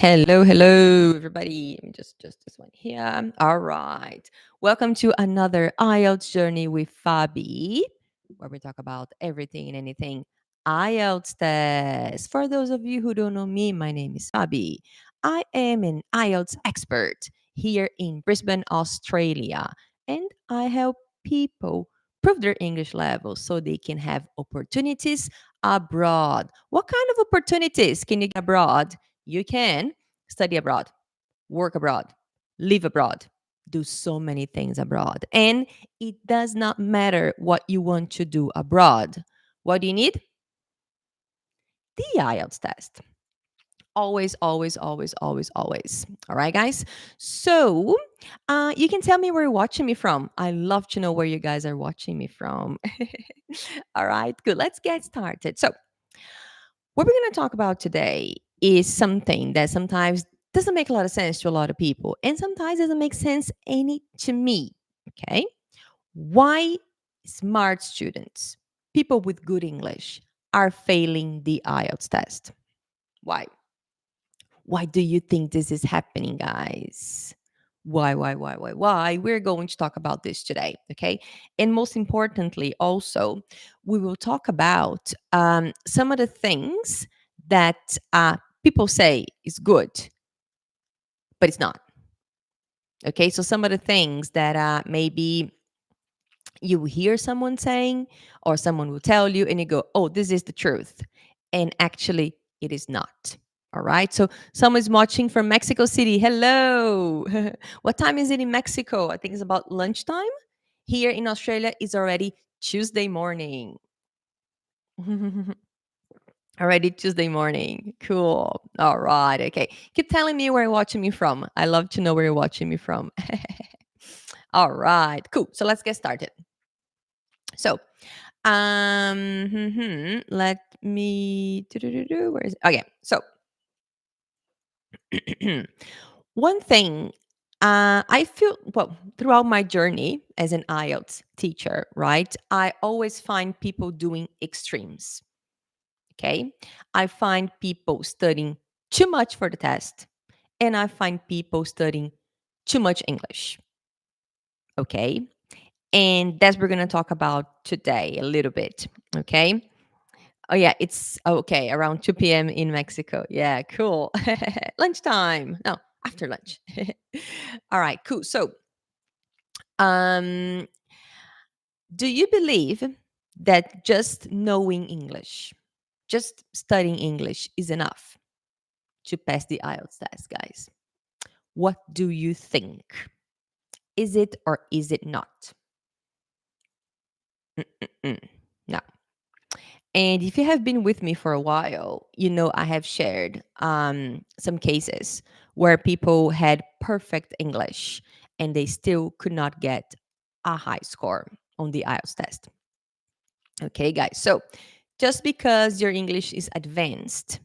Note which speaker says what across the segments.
Speaker 1: Hello, everybody. Just this one here. All right. Welcome to another IELTS journey with Fabi, where we talk about everything and anything IELTS test. For those of you who don't know me, my name is Fabi. I am an IELTS expert here in Brisbane, Australia, and I help people prove their English level so they can have opportunities abroad. What kind of opportunities can you get abroad? You can study abroad, work abroad, live abroad, do so many things abroad. And it does not matter what you want to do abroad. What do you need? The IELTS test. Always, always, always, always, always. All right, guys. So you can tell me where you're watching me from. I love to know where you guys are watching me from. All right, good. Let's get started. So, what we're going to talk about today is something that sometimes doesn't make a lot of sense to a lot of people, and sometimes doesn't make sense any to me. Okay. Why smart students, people with good English, are failing the IELTS test? Why? Why do you think this is happening, guys? Why? We're going to talk about this today, okay? And most importantly, also, we will talk about some of the things that people say is good, but it's not. Okay, so some of the things that maybe you hear someone saying, or someone will tell you, and you go, oh, this is the truth. And actually, it is not. All right. So someone's watching from Mexico City. Hello. What time is it in Mexico? I think it's about lunchtime. Here in Australia, it's already Tuesday morning. Already Tuesday morning. Cool. All right. Okay. Keep telling me where you're watching me from. I love to know where you're watching me from. All right. Cool. So let's get started. So, let me. Where is it? Okay. So, one thing I feel, well, throughout my journey as an IELTS teacher, right, I always find people doing extremes. Okay. I find people studying too much for the test, and I find people studying too much English. Okay. And that's what we're going to talk about today a little bit. Okay. Oh, yeah. It's okay. Around 2 p.m. in Mexico. Yeah. Cool. Lunchtime. No, after lunch. All right. Cool. So, um, do you believe that just knowing English, just studying English is enough to pass the IELTS test, guys? What do you think? Is it or is it not? Mm-mm-mm. No. And if you have been with me for a while, you know I have shared some cases where people had perfect English and they still could not get a high score on the IELTS test. Okay, guys. So just because your English is advanced,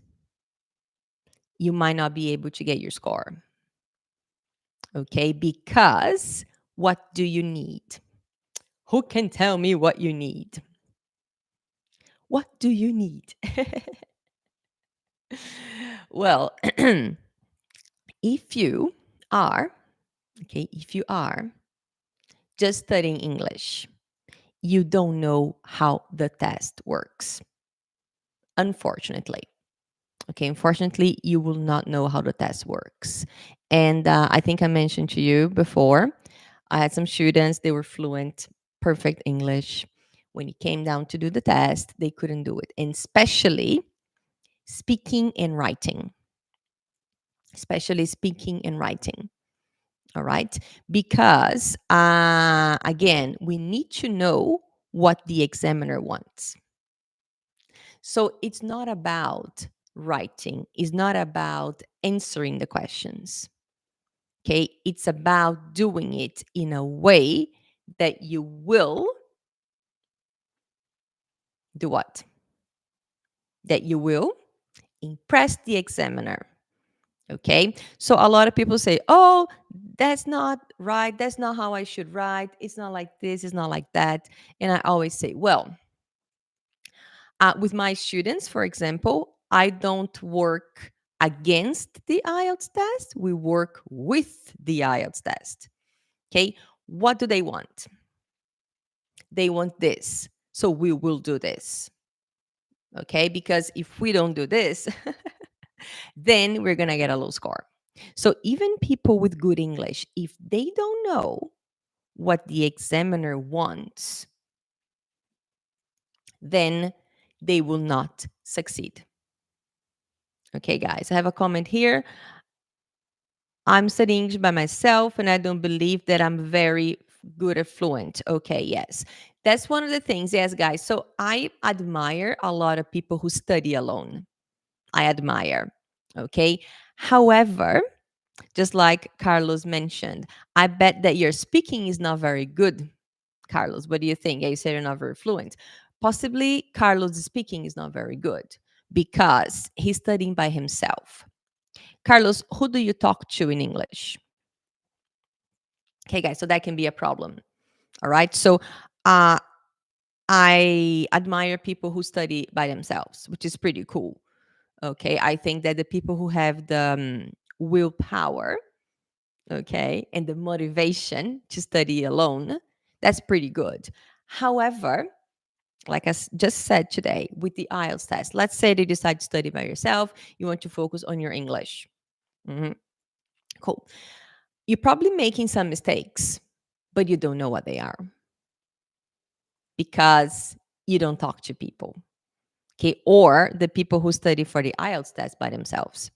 Speaker 1: you might not be able to get your score. Okay, because what do you need? Who can tell me what you need? What do you need? Well, if you are, okay, if you are just studying English, you don't know how the test works. Unfortunately. Okay, unfortunately, you will not know how the test works. And I think I mentioned to you before, I had some students, they were fluent, perfect English. When it came down to do the test, they couldn't do it, and especially speaking and writing. Especially speaking and writing. All right. Because, again, we need to know what the examiner wants. So it's not about writing, it's not about answering the questions. Okay. It's about doing it in a way that you will do what? That you will impress the examiner. Okay. So a lot of people say, oh, that's not right. That's not how I should write. It's not like this. It's not like that. And I always say, well, with my students, for example, I don't work against the IELTS test. We work with the IELTS test. Okay. What do they want? They want this. So we will do this. Okay. Because if we don't do this, then we're going to get a low score. So even people with good English, if they don't know what the examiner wants, then they will not succeed. Okay, guys, I have a comment here. I'm studying English by myself and I don't believe that I'm very good or fluent. Okay, yes. That's one of the things. Yes, guys. So I admire a lot of people who study alone. I admire. Okay. However, just like Carlos mentioned, I bet that your speaking is not very good. Carlos, what do you think? Yeah, you said you're not very fluent. Possibly Carlos' speaking is not very good because he's studying by himself. Carlos, who do you talk to in English? Okay, guys, so that can be a problem. All right. So I admire people who study by themselves, which is pretty cool. Okay. I think that the people who have the willpower, okay, and the motivation to study alone, that's pretty good. However, like I just said today with the IELTS test, let's say you decide to study by yourself, you want to focus on your English. Mhm. Cool. You're probably making some mistakes, but you don't know what they are because you don't talk to people. Okay. Or the people who study for the IELTS test by themselves.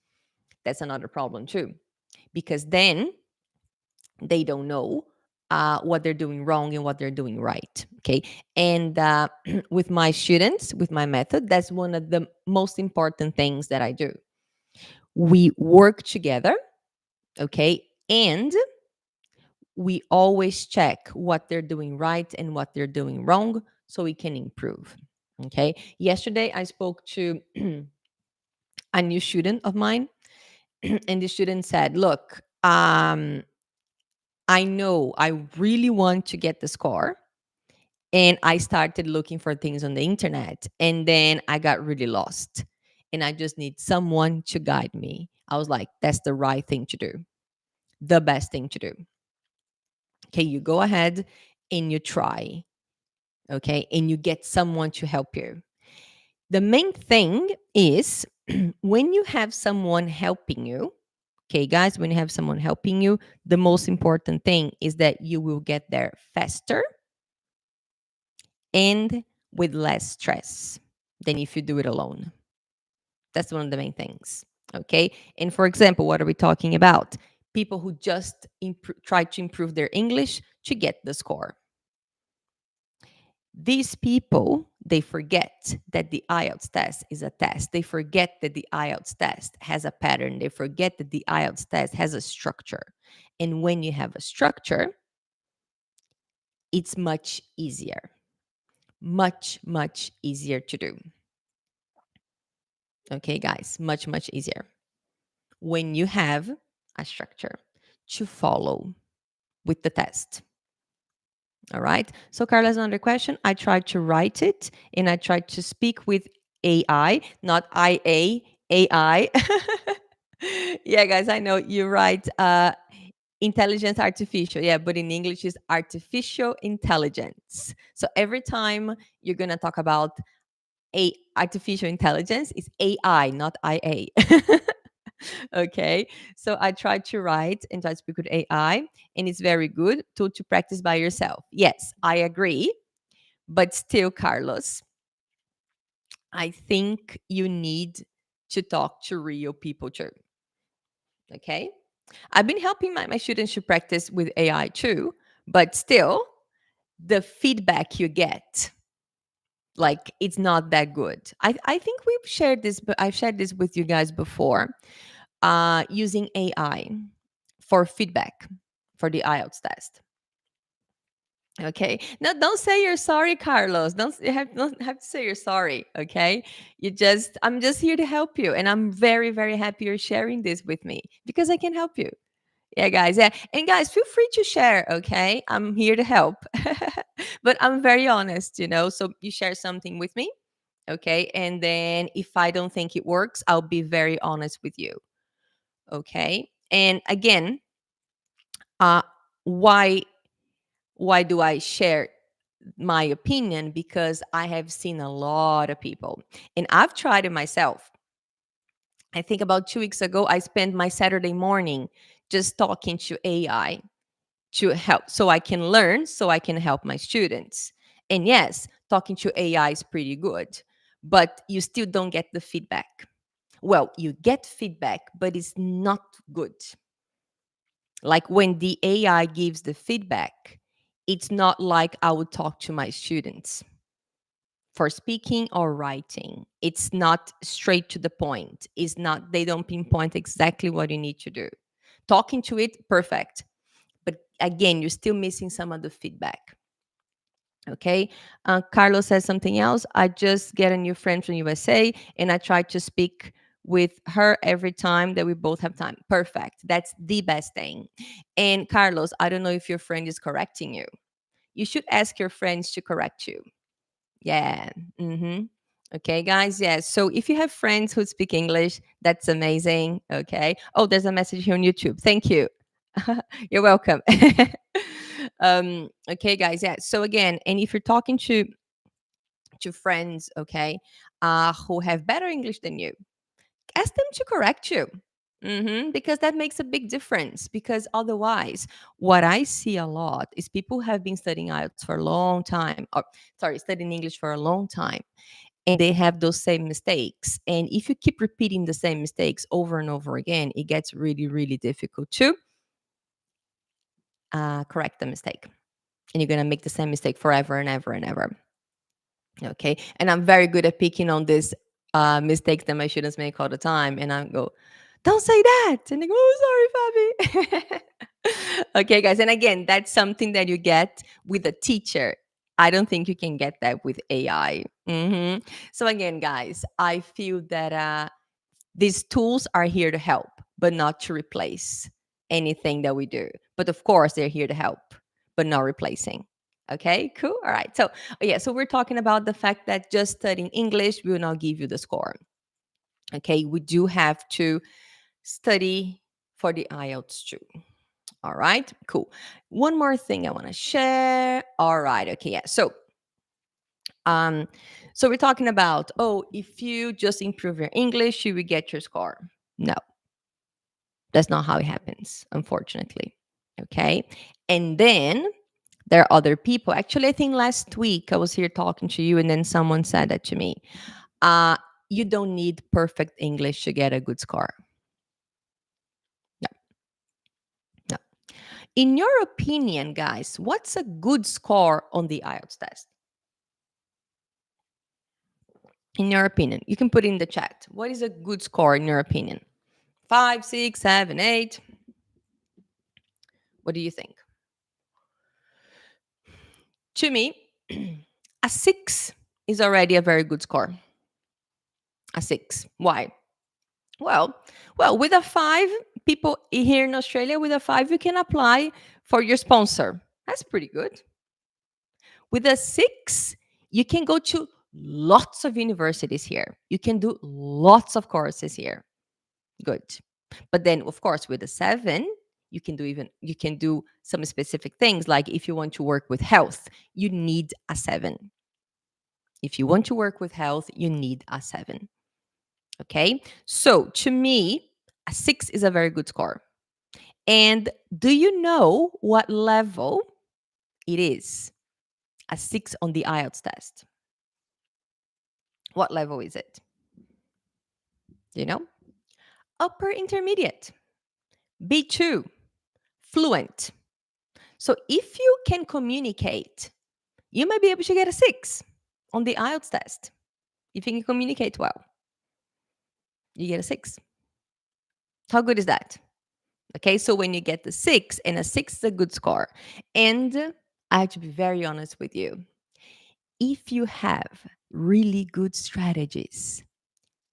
Speaker 1: That's another problem too, because then they don't know what they're doing wrong and what they're doing right. Okay. And with my students, with my method, that's one of the most important things that I do. We work together. Okay. And we always check what they're doing right and what they're doing wrong so we can improve. Okay. Yesterday, I spoke to a new student of mine, and the student said, look, I know I really want to get the score. And I started looking for things on the internet. And then I got really lost. And I just need someone to guide me. I was like, that's the right thing to do. The best thing to do. Okay, you go ahead and you try. Okay, and you get someone to help you. The main thing is when you have someone helping you, okay, guys, when you have someone helping you, the most important thing is that you will get there faster and with less stress than if you do it alone. That's one of the main things. Okay. And for example, what are we talking about? People who just try to improve their English to get the score. These people, they forget that the IELTS test is a test. They forget that the IELTS test has a pattern. They forget that the IELTS test has a structure. And when you have a structure, it's much easier. Much, much easier to do. Okay, guys, much, much easier when you have a structure to follow with the test. All right. So, Carla's another question. I tried to write it and I tried to speak with AI, not IA, AI. Yeah, guys, I know you write intelligence artificial. Yeah, but in English is artificial intelligence. So every time you're going to talk about artificial intelligence, it's AI, not IA. Okay. So I tried to write and try to speak with AI, and it's very good tool to practice by yourself. Yes, I agree. But still, Carlos, I think you need to talk to real people too. Okay. I've been helping my students to practice with AI too, but still, the feedback you get, like, it's not that good. I think we've shared this, but I've shared this with you guys before. Using AI for feedback for the IELTS test. Okay. No, don't say you're sorry, Carlos. Don't have to say you're sorry. Okay. I'm just here to help you. And I'm very, very happy you're sharing this with me because I can help you. Yeah, guys. Yeah. And guys, feel free to share. Okay. I'm here to help. But I'm very honest, So you share something with me Okay. And then if I don't think it works, I'll be very honest with you. Okay. And again, uh, why do I share my opinion? Because I have seen a lot of people and I've tried it myself. I think about 2 weeks ago, I spent my Saturday morning just talking to AI to help so I can learn, so I can help my students. And yes, talking to AI is pretty good, but you still don't get the feedback. Well, you get feedback, but it's not good. Like when the AI gives the feedback, it's not like I would talk to my students for speaking or writing. It's not straight to the point. It's not, they don't pinpoint exactly what you need to do. Talking to it, perfect. But again, you're still missing some of the feedback. Okay. Carlos says something else. I just get a new friend from USA and I try to speak with her every time that we both have time. Perfect. That's the best thing. And Carlos, I don't know if your friend is correcting you. You should ask your friends to correct you. Yeah. Mm-hmm. Okay, guys. Yeah. So if you have friends who speak English, that's amazing. Okay. Oh, there's a message here on YouTube. Thank you. You're welcome. Okay, guys. Yeah. So again, and if you're talking to friends, okay, who have better English than you, ask them to correct you. Because that makes a big difference. Because otherwise, what I see a lot is people have been studying IELTS for a long time, or sorry, studying English for a long time, and they have those same mistakes. And if you keep repeating the same mistakes over and over again, it gets really, really difficult to correct the mistake. And you're going to make the same mistake forever and ever and ever. Okay. And I'm very good at picking on these mistakes that my students make all the time. And I go, don't say that. And they go, oh, sorry, Fabi. Okay, guys. And again, that's something that you get with a teacher. I don't think you can get that with AI. So, again, guys, I feel that these tools are here to help, but not to replace anything that we do. But of course, they're here to help, but not replacing. Okay, cool. All right. So, yeah, so we're talking about the fact that just studying English will not give you the score. Okay, we do have to study for the IELTS too. All right, cool. One more thing I want to share. All right, okay, yeah. Um, so we're talking about, oh, if you just improve your English, you will get your score. No, that's not how it happens, unfortunately. Okay. And then there are other people. Actually, I think last week I was here talking to you, and then someone said that to me. Uh, you don't need perfect English to get a good score. No, no. In your opinion, guys, what's a good score on the IELTS test? In your opinion, you can put in the chat. What is a good score in your opinion? 5, 6, 7, 8. What do you think? To me, a 6 is already a very good score. A 6. Why? Well, with a 5, people here in Australia, with a 5, you can apply for your sponsor. That's pretty good. With a 6, you can go to lots of universities here. You can do lots of courses here. Good. But then, of course, with a 7, you can do some specific things. Like if you want to work with health, you need a 7. If you want to work with health, you need a 7. Okay. So to me, a 6 is a very good score. And do you know what level it is? A 6 on the IELTS test. What level is it? Do you know? Upper intermediate, B2, fluent. So if you can communicate, you might be able to get a 6 on the IELTS test. If you can communicate well, you get a 6. How good is that? Okay, so when you get the 6, and a 6 is a good score. And I have to be very honest with you. If you have really good strategies,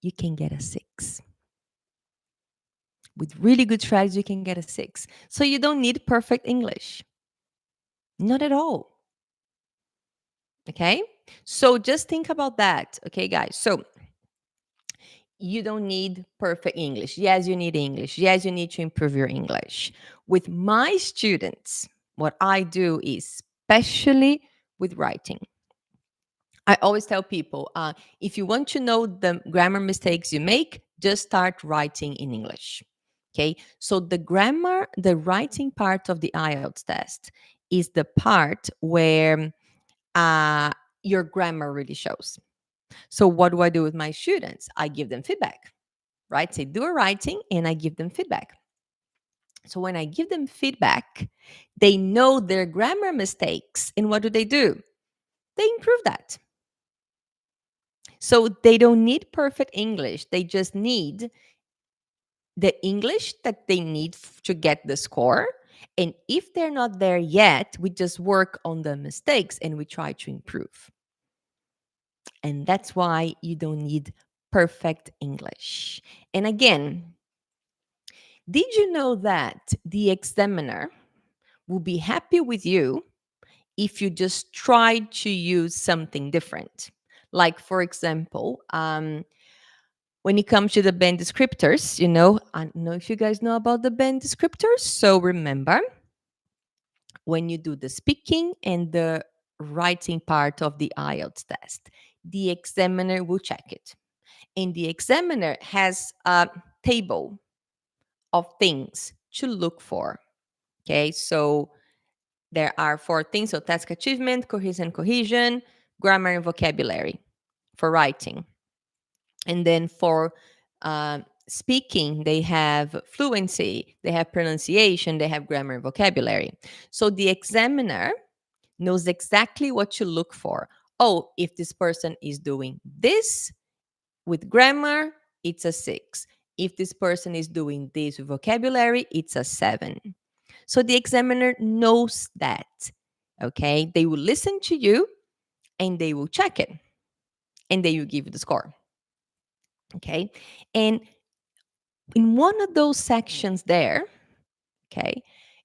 Speaker 1: you can get a 6. With really good strategy, you can get a 6. So you don't need perfect English. Not at all. Okay? So just think about that. Okay, guys. So you don't need perfect English. Yes, you need English. Yes, you need to improve your English. With my students, what I do is, especially with writing, I always tell people, if you want to know the grammar mistakes you make, just start writing in English. Okay. So the grammar, the writing part of the IELTS test is the part where uh, your grammar really shows. So what do I do with my students? I give them feedback, right? They do a writing and I give them feedback. So when I give them feedback, they know their grammar mistakes. And what do? They improve that. So they don't need perfect English. They just need the English that they need to get the score. And if they're not there yet, we just work on the mistakes and we try to improve. And that's why you don't need perfect English. And again, did you know that the examiner will be happy with you if you just try to use something different? Like, for example, when it comes to the band descriptors, I don't know if you guys know about the band descriptors. So remember, when you do the speaking and the writing part of the IELTS test, the examiner will check it. And the examiner has a table of things to look for. Okay, so there are 4 things. So task achievement, cohesion, grammar, and vocabulary for writing. And then for speaking, they have fluency, they have pronunciation, they have grammar and vocabulary. So the examiner knows exactly what to look for. Oh, if this person is doing this with grammar, it's a 6. If this person is doing this with vocabulary, it's a 7. So the examiner knows that. Okay, they will listen to you and they will check it and they will give you the score. Okay, and in one of those sections there, okay,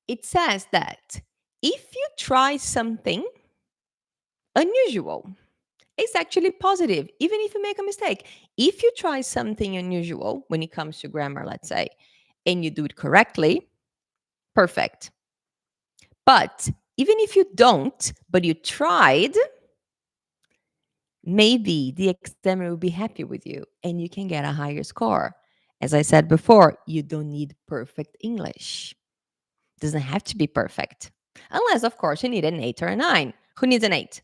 Speaker 1: it says that if you try something unusual, it's actually positive, even if you make a mistake. If you try something unusual when it comes to grammar, let's say, and you do it correctly, perfect. But even if you don't, but you tried, maybe the examiner will be happy with you and you can get a higher score. As I said before, you don't need perfect English. Doesn't have to be perfect. Unless, of course, you need an 8 or a 9. Who needs an 8?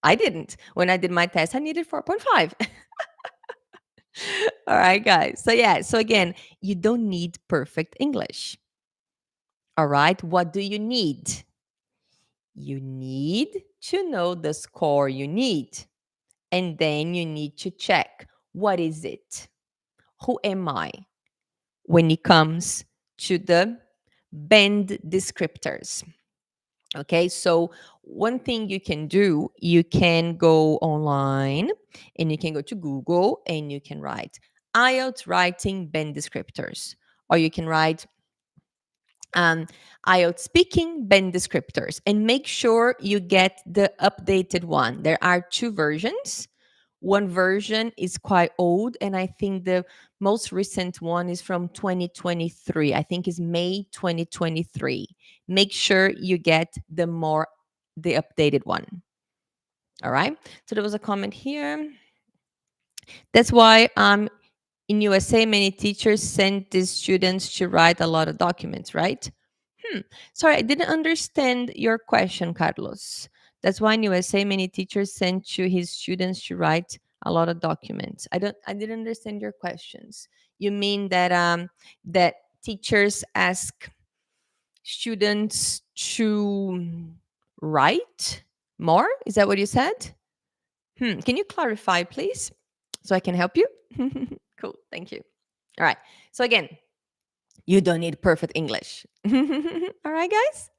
Speaker 1: I didn't. When I did my test, I needed 4.5. All right, guys. So, yeah. So, again, you don't need perfect English. All right. What do you need? You need to know the score you need. And then you need to check, what is it? Who am I when it comes to the band descriptors? Okay, so one thing you can do, you can go online and you can go to Google and you can write IELTS writing band descriptors, or you can write um, IELTS speaking band descriptors, and make sure you get the updated one. There are 2 versions. One version is quite old, and I think the most recent one is from 2023. I think is May 2023. Make sure you get the updated one. All right. So there was a comment here. That's why in USA many teachers send these students to write a lot of documents, right? Sorry, I didn't understand your question, Carlos. That's why in USA many teachers send to his students to write a lot of documents. I didn't understand your questions. You mean that that teachers ask students to write more? Is that what you said? Can you clarify, please, so I can help you? Cool, thank you. All right. So again, you don't need perfect English. All right, guys?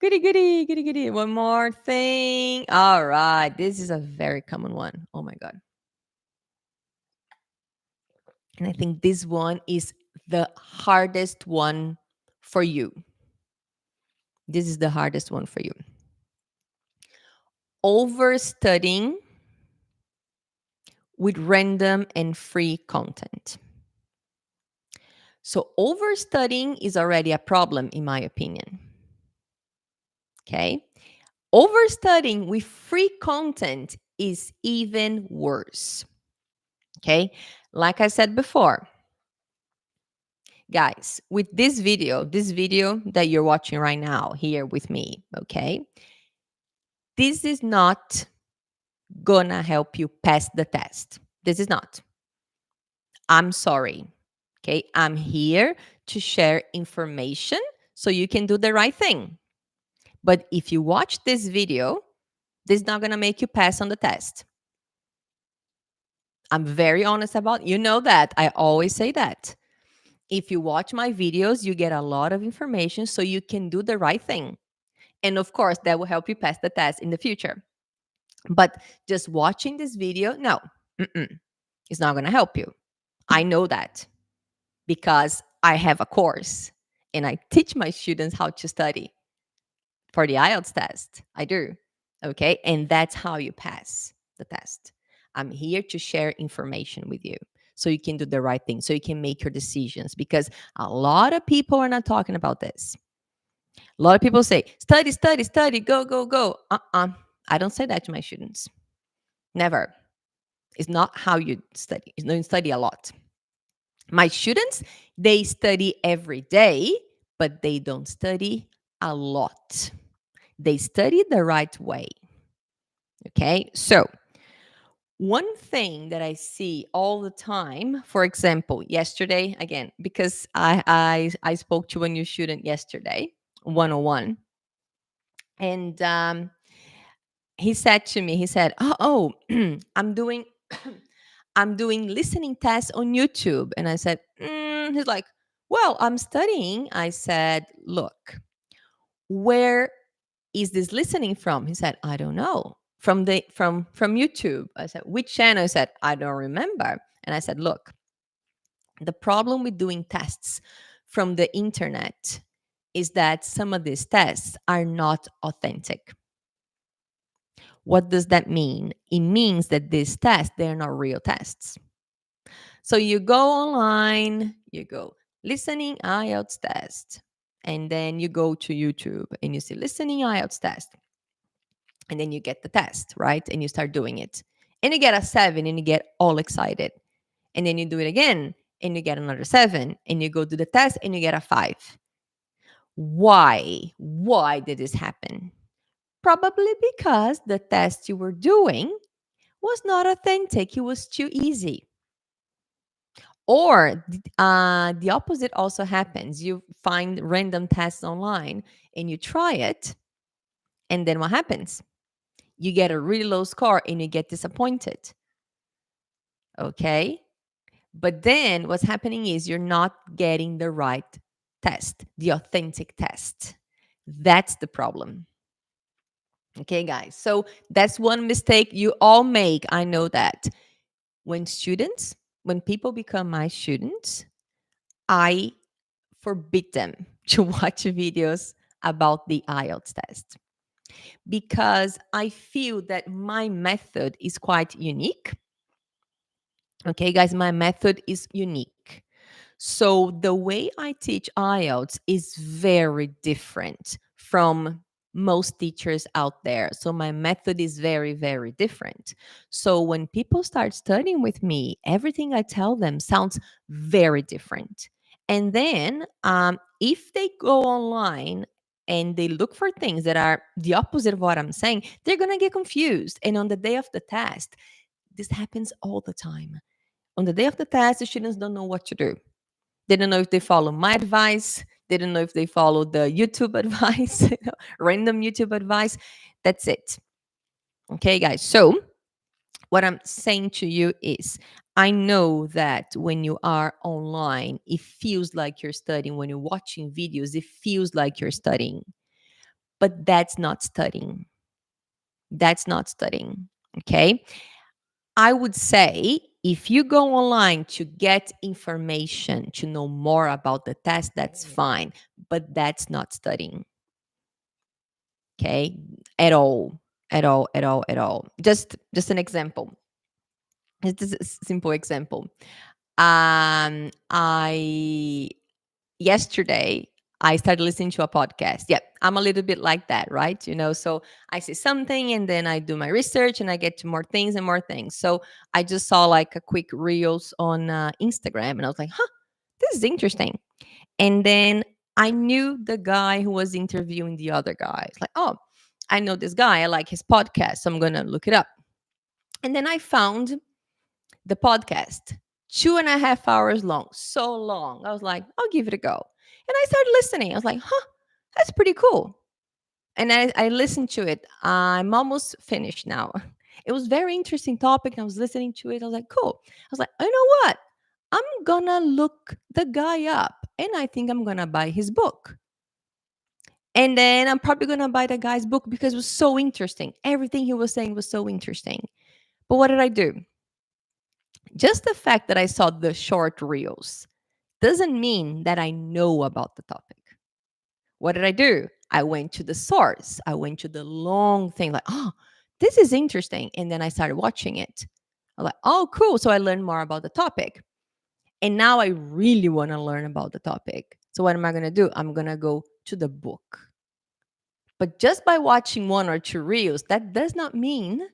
Speaker 1: Goody, goody, goody, goody. One more thing. All right. This is a very common one. Oh my God. And I think this one is the hardest one for you. This is the hardest one for you. Overstudying with random and free content. So, overstudying is already a problem, in my opinion. Okay. Overstudying with free content is even worse. Okay. Like I said before, guys, with this video that you're watching right now here with me, okay, this is not gonna help you pass the test. This is not. I'm sorry. Okay. I'm here to share information so you can do the right thing. But if you watch this video, this is not gonna make you pass on the test. I'm very honest about, you know that. I always say that. If you watch my videos, you get a lot of information so you can do the right thing. And of course, that will help you pass the test in the future. But just watching this video, no, it's not going to help you. I know that because I have a course and I teach my students how to study for the Ielts test. I do. Okay. And that's how you pass the test. I'm here to share information with you so you can do the right thing, so you can make your decisions, because a lot of people are not talking about this. A lot of people say, study, study, study, go, go, go. I don't say that to my students. Never. It's not how you study. It's not you study a lot. My students, they study every day, but they don't study a lot. They study the right way. Okay. So, one thing that I see all the time, for example, yesterday, again, because I spoke to a new student yesterday, 101, and he said to me, he said, I'm doing I'm doing listening tests on YouTube. And I said, he's like, well, I'm studying. I said, look, where is this listening from? He said, I don't know. From YouTube. I said, which channel? He said, I don't remember. And I said, look, the problem with doing tests from the internet is that some of these tests are not authentic. What does that mean? It means that these tests, they're not real tests. So you go online, you go listening IELTS test, and then you go to YouTube and you see listening IELTS test. And then you get the test, right? And you start doing it. And you get a 7 and you get all excited. And then you do it again and you get another 7 and you go do the test and you get a 5. Why? Why did this happen? Probably because the test you were doing was not authentic. It was too easy. Or the opposite also happens. You find random tests online and you try it. And then what happens? You get a really low score and you get disappointed. Okay. But then what's happening is you're not getting the right test, the authentic test. That's the problem. Okay, guys. So that's one mistake you all make. I know that. When people become my students, I forbid them to watch videos about the IELTS test because I feel that my method is quite unique. Okay, guys, my method is unique. So the way I teach IELTS is very different from most teachers out there. So my method is very, very different. So when people start studying with me, everything I tell them sounds very different. And then if they go online and they look for things that are the opposite of what I'm saying, they're going to get confused. And on the day of the test, this happens all the time. On the day of the test, the students don't know what to do. They don't know if they follow my advice. They don't know if they follow the YouTube advice, random YouTube advice. That's it. Okay, guys. So, what I'm saying to you is I know that when you are online, it feels like you're studying. When you're watching videos, it feels like you're studying. But that's not studying. That's not studying. Okay. I would say if you go online to get information, to know more about the test, that's fine, but that's not studying. Okay, at all. at all, at all, at all. Just an example. It's just a simple example. I yesterday I started listening to a podcast. Yeah, I'm a little bit like that, right? So I see something and then I do my research and I get to more things and more things. So I just saw like a quick reels on Instagram and I was like, huh, this is interesting. And then I knew the guy who was interviewing the other guy. It's like, oh, I know this guy. I like his podcast. So I'm going to look it up. And then I found the podcast, 2.5 hours long, so long. I was like, I'll give it a go. And I started listening. I was like, huh, that's pretty cool. And I listened to it. I'm almost finished now. It was very interesting topic. I was listening to it. I was like, cool. I was like, you know what? I'm gonna look the guy up and I think I'm gonna buy his book. And then I'm probably gonna buy the guy's book because it was so interesting. Everything he was saying was so interesting. But what did I do? Just the fact that I saw the short reels doesn't mean that I know about the topic. What did I do? I went to the source. I went to the long thing, like, oh, this is interesting. And then I started watching it. I'm like, oh, cool. So I learned more about the topic. And now I really want to learn about the topic. So what am I going to do? I'm going to go to the book. But just by watching one or two reels, that does not mean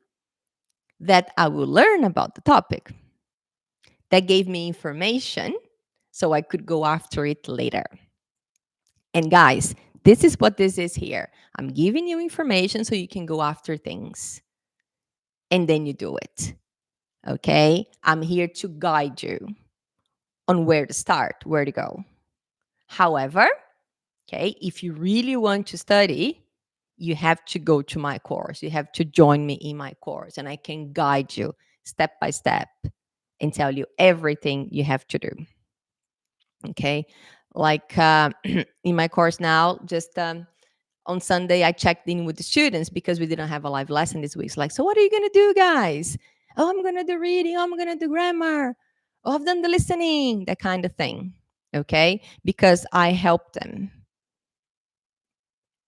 Speaker 1: that I will learn about the topic. That gave me information so I could go after it later. And guys, this is what this is here. I'm giving you information so you can go after things. And then you do it. Okay? I'm here to guide you on where to start, where to go. However, okay, if you really want to study, you have to go to my course. You have to join me in my course, and I can guide you step by step and tell you everything you have to do. Okay? Like in my course now, just on Sunday, I checked in with the students because we didn't have a live lesson this week. It's like, so what are you going to do, guys? Oh, I'm going to do reading. Oh, I'm going to do grammar. Oh, I've done the listening, that kind of thing. Okay? Because I help them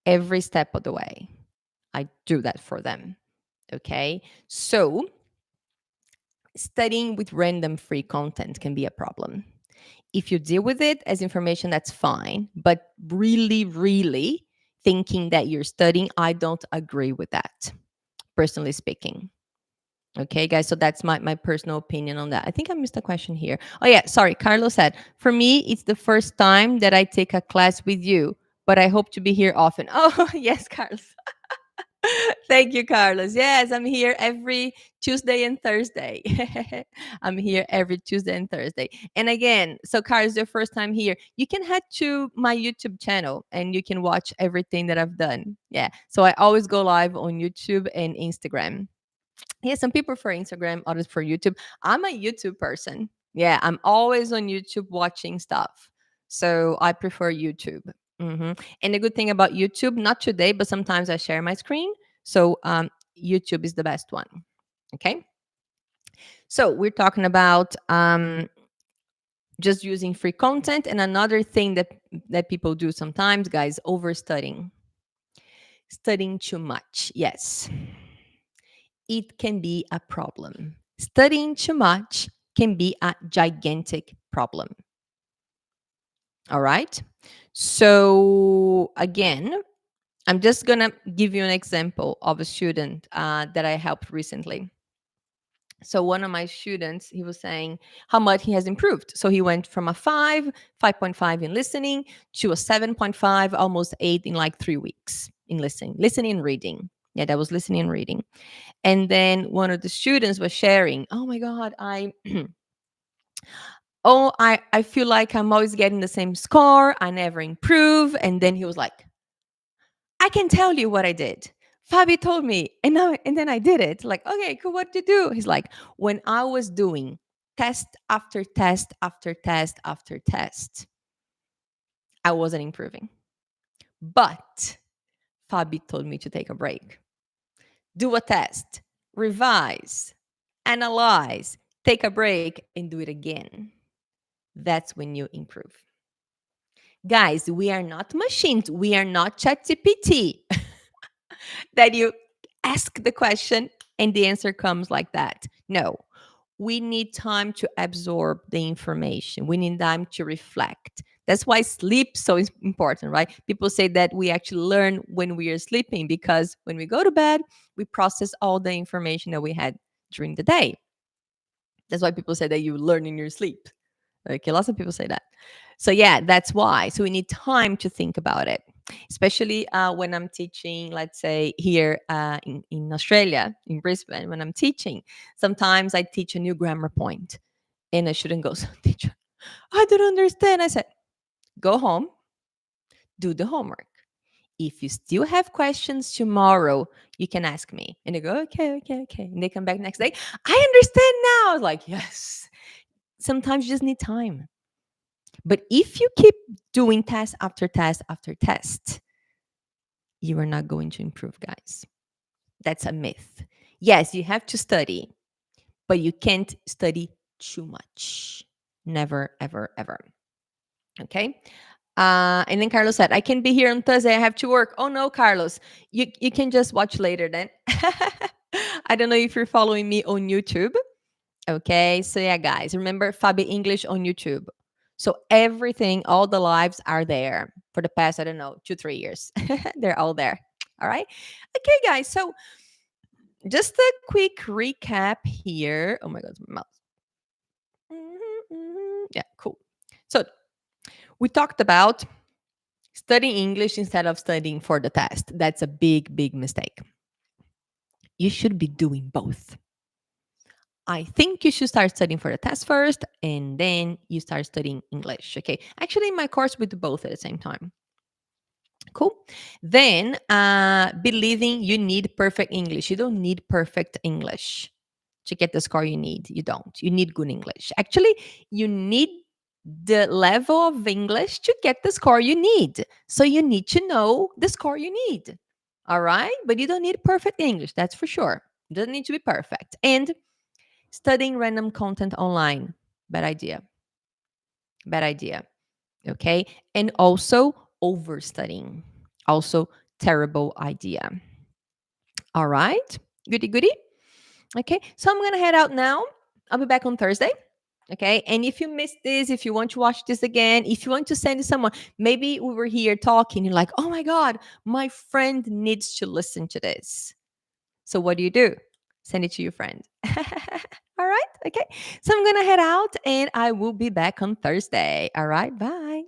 Speaker 1: every step of the way. I do that for them. Okay? So, studying with random free content can be a problem. If you deal with it as information, that's fine. But really, really thinking that you're studying, I don't agree with that, personally speaking. Okay, guys. So that's my personal opinion on that. I think I missed a question here. Oh, yeah. Sorry. Carlos said, for me, it's the first time that I take a class with you, but I hope to be here often. Oh, yes, Carlos. Thank you, Carlos. Yes, I'm here every Tuesday and Thursday. I'm here every Tuesday and Thursday. And again, so Carlos, your first time here, you can head to my YouTube channel and you can watch everything that I've done. Yeah. So I always go live on YouTube and Instagram. Yeah, some people for Instagram, others for YouTube. I'm a YouTube person. Yeah, I'm always on YouTube watching stuff. So I prefer YouTube. And the good thing about YouTube, not today, but sometimes I share my screen. So YouTube is the best one. Okay. So we're talking about just using free content. And another thing that people do sometimes, guys, overstudying. Studying too much. Yes. It can be a problem. Studying too much can be a gigantic problem. All right. So, again, I'm just going to give you an example of a student that I helped recently. So, one of my students, he was saying how much he has improved. So, he went from a 5.5 in listening to a 7.5, almost 8 in like 3 weeks in listening and reading. Yeah, that was listening and reading. And then one of the students was sharing, oh my God, I feel like I'm always getting the same score. I never improve. And then he was like, I can tell you what I did. Fabi told me, and then I did it. Like, okay, cool. What did you do? He's like, when I was doing test after test after test after test, I wasn't improving. But Fabi told me to take a break, do a test, revise, analyze, take a break, and do it again. That's when you improve. Guys, we are not machines. We are not ChatGPT that you ask the question and the answer comes like that. No, we need time to absorb the information. We need time to reflect. That's why sleep so is important, right? People say that we actually learn when we are sleeping because when we go to bed, we process all the information that we had during the day. That's why people say that you learn in your sleep. Okay, lots of people say that. So yeah, that's why. So we need time to think about it, especially when I'm teaching, let's say here in Australia, in Brisbane, when I'm teaching. Sometimes I teach a new grammar point and a student goes, teacher, I don't understand. I said, go home, do the homework. If you still have questions tomorrow, you can ask me. And they go, okay, okay, okay. And they come back next day. I understand now. I was like, yes. Sometimes you just need time. But if you keep doing test after test after test, you are not going to improve, guys. That's a myth. Yes, you have to study, but you can't study too much. Never, ever, ever. Okay. And then Carlos said, I can be here on Thursday. I have to work. Oh no, Carlos. You can just watch later then. I don't know if you're following me on YouTube. Okay. So yeah, guys, remember Fabi English on YouTube. So everything, all the lives are there for the past, I don't know, 2, 3 years. They're all there. All right. Okay, guys. So just a quick recap here. Oh my God, my mouse. Yeah, cool. So we talked about studying English instead of studying for the test. That's a big, big mistake. You should be doing both. I think you should start studying for the test first and then you start studying English. Okay. Actually, in my course, we do both at the same time. Cool. Then believing you need perfect English. You don't need perfect English to get the score you need. You don't. You need good English. Actually, you need the level of English to get the score you need. So you need to know the score you need. All right. But you don't need perfect English. That's for sure. It doesn't need to be perfect. And studying random content online. Bad idea. Bad idea. Okay. And also overstudying. Also, terrible idea. All right. Goody, goody. Okay. So I'm going to head out now. I'll be back on Thursday. Okay. And if you missed this, if you want to watch this again, if you want to send it to someone, maybe we were here talking, you're like, oh my God, my friend needs to listen to this. So what do? Send it to your friend. All right. Okay. So I'm going to head out and I will be back on Thursday. All right. Bye.